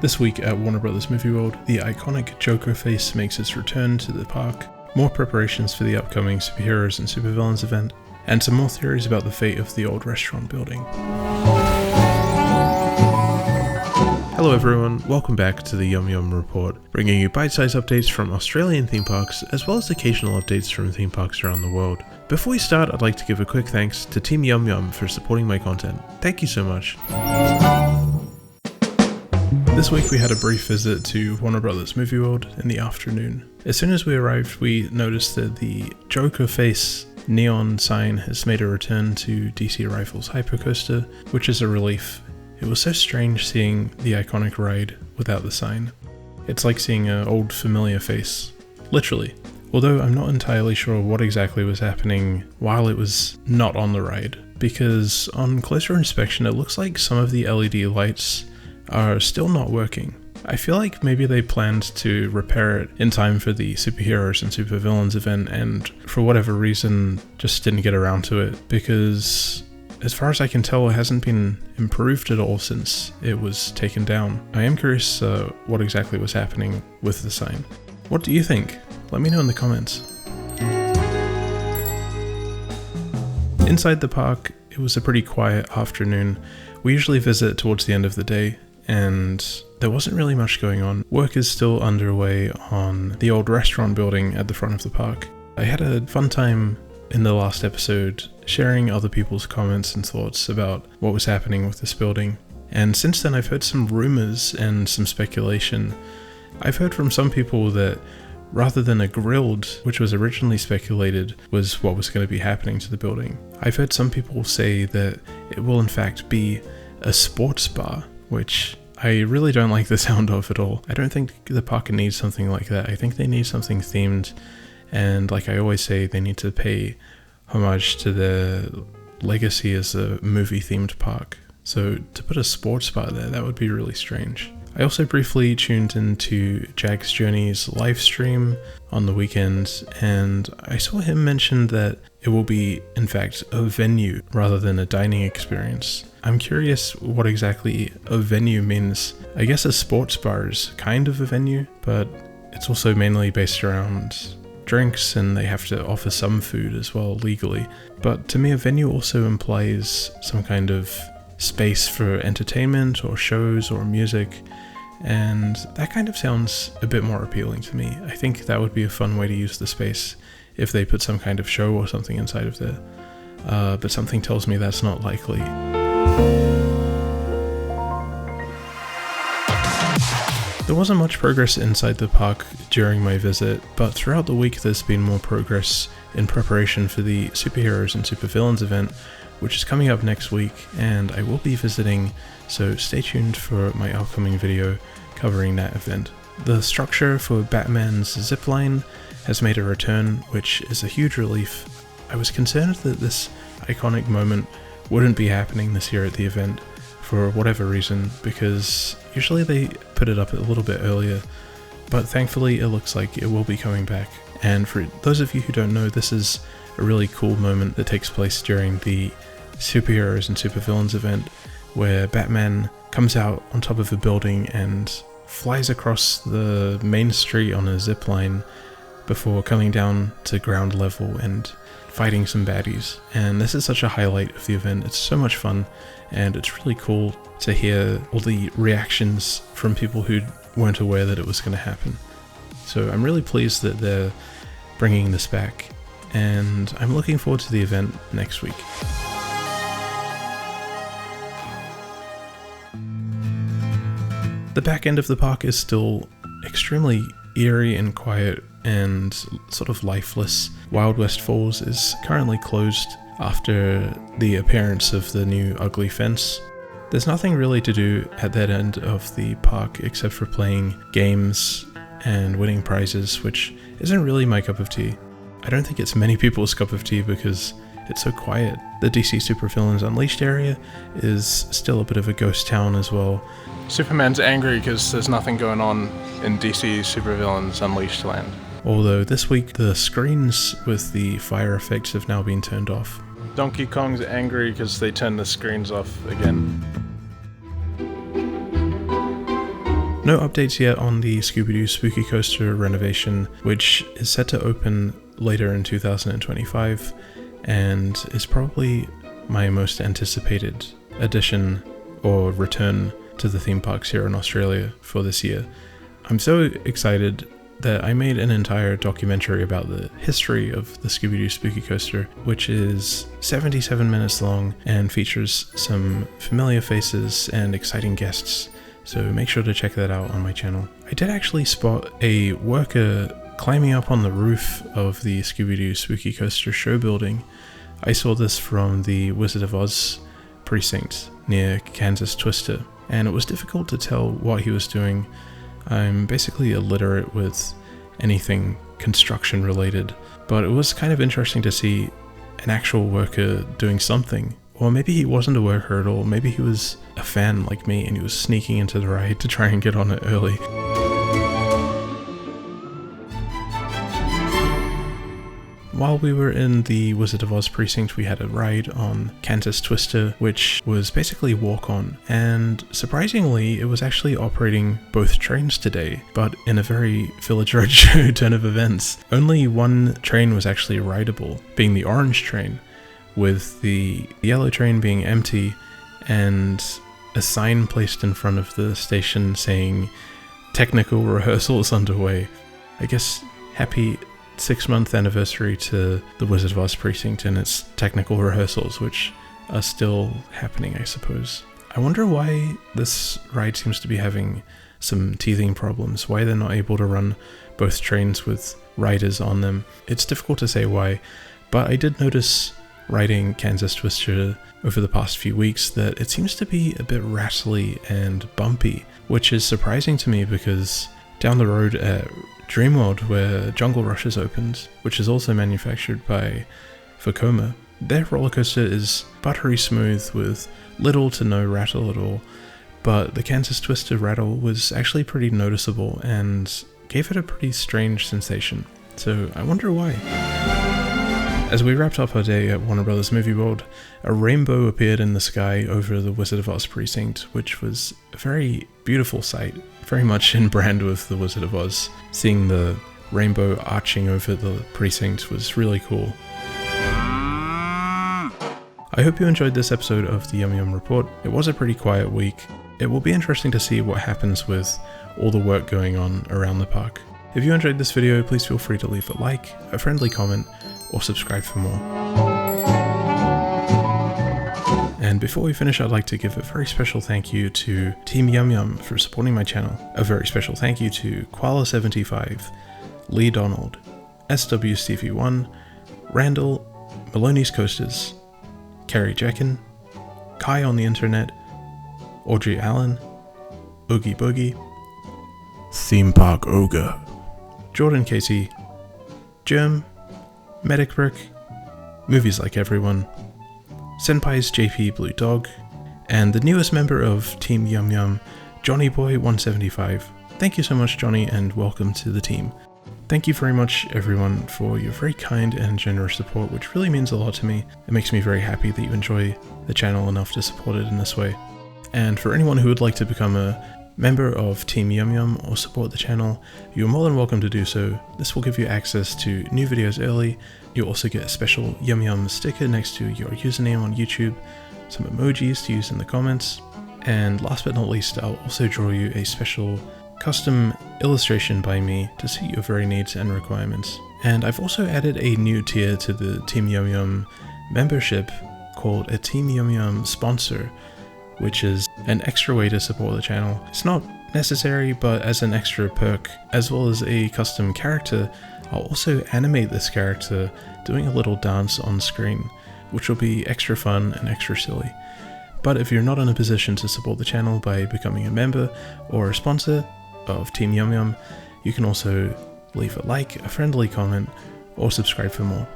This week at Warner Bros. Movie World, the iconic Joker face makes its return to the park, more preparations for the upcoming Superheroes and Supervillains event, and some more theories about the fate of the old restaurant building. Hello everyone, welcome back to the YumYum Report, bringing you bite-sized updates from Australian theme parks, as well as occasional updates from theme parks around the world. Before we start, I'd like to give a quick thanks to Team YumYum for supporting my content. Thank you so much. This week we had a brief visit to Warner Bros. Movie World in the afternoon. As soon as we arrived, we noticed that the Joker face neon sign has made a return to DC Arrival's Hypercoaster, which is a relief. It was so strange seeing the iconic ride without the sign. It's like seeing an old familiar face. Literally. Although I'm not entirely sure what exactly was happening while it was not on the ride, because on closer inspection it looks like some of the LED lights are still not working. I feel like maybe they planned to repair it in time for the Superheroes and Supervillains event and for whatever reason just didn't get around to it, because as far as I can tell, it hasn't been improved at all since it was taken down. I am curious what exactly was happening with the sign. What do you think? Let me know in the comments. Inside the park, it was a pretty quiet afternoon. We usually visit towards the end of the day, and there wasn't really much going on. Work is still underway on the old restaurant building at the front of the park. I had a fun time in the last episode sharing other people's comments and thoughts about what was happening with this building. And since then I've heard some rumors and some speculation. I've heard from some people that rather than a grilled, which was originally speculated was what was going to be happening to the building, I've heard some people say that it will in fact be a sports bar, which I really don't like the sound of at all. I don't think the park needs something like that. I think they need something themed, and like I always say, they need to pay homage to their legacy as a movie-themed park. So to put a sports bar there, that would be really strange. I also briefly tuned into Jack's Journey's live stream on the weekend, and I saw him mention that it will be, in fact, a venue rather than a dining experience. I'm curious what exactly a venue means. I guess a sports bar is kind of a venue, but it's also mainly based around drinks, and they have to offer some food as well legally. But to me, a venue also implies some kind of space for entertainment or shows or music, and that kind of sounds a bit more appealing to me. I think that would be a fun way to use the space if they put some kind of show or something inside of there, but something tells me that's not likely. There wasn't much progress inside the park during my visit, but throughout the week there's been more progress in preparation for the Superheroes and Supervillains event, which is coming up next week, and I will be visiting, so stay tuned for my upcoming video covering that event. The structure for Batman's Zipline has made a return, which is a huge relief. I was concerned that this iconic moment wouldn't be happening this year at the event for whatever reason, because usually they put it up a little bit earlier, but thankfully it looks like it will be coming back. And for those of you who don't know, this is a really cool moment that takes place during the Superheroes and Supervillains event, where Batman comes out on top of a building and flies across the main street on a zip line before coming down to ground level and fighting some baddies. And this is such a highlight of the event. It's so much fun, and it's really cool to hear all the reactions from people who weren't aware that it was going to happen. So I'm really pleased that they're bringing this back, and I'm looking forward to the event next week. The back end of the park is still extremely eerie and quiet and sort of lifeless. Wild West Falls is currently closed after the appearance of the new ugly fence. There's nothing really to do at that end of the park except for playing games and winning prizes, which isn't really my cup of tea. I don't think it's many people's cup of tea because it's so quiet. The DC Supervillains Unleashed area is still a bit of a ghost town as well. Superman's angry because there's nothing going on in DC Supervillains Unleashed land. Although this week the screens with the fire effects have now been turned off. Donkey Kong's angry because they turned the screens off again. No updates yet on the Scooby-Doo Spooky Coaster renovation, which is set to open later in 2025 and is probably my most anticipated addition or return to the theme parks here in Australia for this year. I'm so excited that I made an entire documentary about the history of the Scooby-Doo Spooky Coaster, which is 77 minutes long and features some familiar faces and exciting guests. So make sure to check that out on my channel. I did actually spot a worker climbing up on the roof of the Scooby-Doo Spooky Coaster show building. I saw this from the Wizard of Oz precinct near Kansas Twister, and it was difficult to tell what he was doing. I'm basically illiterate with anything construction related, but it was kind of interesting to see an actual worker doing something. Or maybe he wasn't a worker at all, maybe he was a fan like me and he was sneaking into the ride to try and get on it early. While we were in the Wizard of Oz precinct, we had a ride on Kansas Twister, which was basically walk-on, and surprisingly, it was actually operating both trains today, but in a very Village Roadshow turn of events. Only one train was actually rideable, being the orange train, with the yellow train being empty and a sign placed in front of the station saying technical rehearsals underway. I guess happy 6-month anniversary to the Wizard of Oz precinct and its technical rehearsals, which are still happening, I suppose. I wonder why this ride seems to be having some teething problems, why they're not able to run both trains with riders on them. It's difficult to say why, but I did notice riding Kansas Twister over the past few weeks that it seems to be a bit rattly and bumpy, which is surprising to me because down the road at Dreamworld, where Jungle Rush has opened, which is also manufactured by Vekoma, their roller coaster is buttery smooth with little to no rattle at all, but the Kansas Twister rattle was actually pretty noticeable and gave it a pretty strange sensation. So I wonder why. As we wrapped up our day at Warner Brothers Movie World, a rainbow appeared in the sky over the Wizard of Oz precinct, which was a very beautiful sight, very much in brand with the Wizard of Oz. Seeing the rainbow arching over the precinct was really cool. I hope you enjoyed this episode of the YumYum Report. It was a pretty quiet week. It will be interesting to see what happens with all the work going on around the park. If you enjoyed this video, please feel free to leave a like, a friendly comment, or subscribe for more. And before we finish, I'd like to give a very special thank you to Team YumYum for supporting my channel. A very special thank you to Koala75, Lee Donald, SWStevie1, Randall, Maloney's Coasters, Carrie Jekin, Kai on the Internet, Audrey Allen, Oogie Boogie, Theme Park Ogre, Jordan Casey, Germ, Medic Brick, Movies Like Everyone, Senpai's JP Blue Dog, and the newest member of Team YumYum, Johnny Boy 175. Thank you so much, Johnny, and welcome to the team. Thank you very much, everyone, for your very kind and generous support, which really means a lot to me. It makes me very happy that you enjoy the channel enough to support it in this way. And for anyone who would like to become a member of Team YumYum or support the channel, you're more than welcome to do so. This will give you access to new videos early. You'll also get a special YumYum sticker next to your username on YouTube, some emojis to use in the comments, and last but not least, I'll also draw you a special custom illustration by me to suit your very needs and requirements. And I've also added a new tier to the Team YumYum membership called a Team YumYum sponsor, which is an extra way to support the channel. It's not necessary, but as an extra perk, as well as a custom character, I'll also animate this character doing a little dance on screen, which will be extra fun and extra silly. But if you're not in a position to support the channel by becoming a member or a sponsor of Team YumYum, you can also leave a like, a friendly comment, or subscribe for more.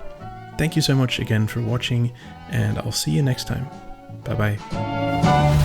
Thank you so much again for watching, and I'll see you next time. Bye bye.